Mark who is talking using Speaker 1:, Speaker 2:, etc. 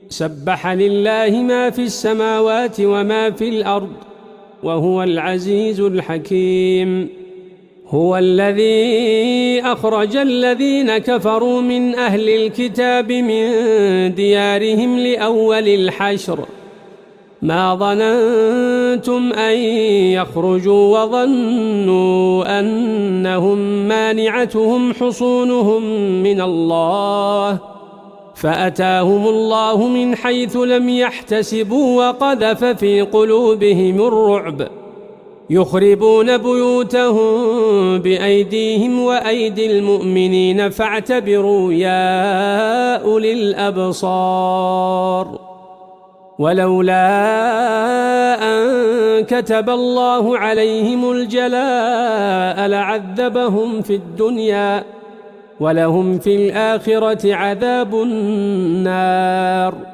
Speaker 1: سبح لله ما في السماوات وما في الأرض وهو العزيز الحكيم. هو الذي أخرج الذين كفروا من أهل الكتاب من ديارهم لأول الحشر ما ظننتم أن يخرجوا وظنوا أنهم مانعتهم حصونهم من الله فأتاهم الله من حيث لم يحتسبوا وقذف في قلوبهم الرعب يخربون بيوتهم بأيديهم وأيدي المؤمنين فاعتبروا يا أولي الأبصار. ولولا أن كتب الله عليهم الجلاء لعذبهم في الدنيا ولهم في الآخرة عذاب النار.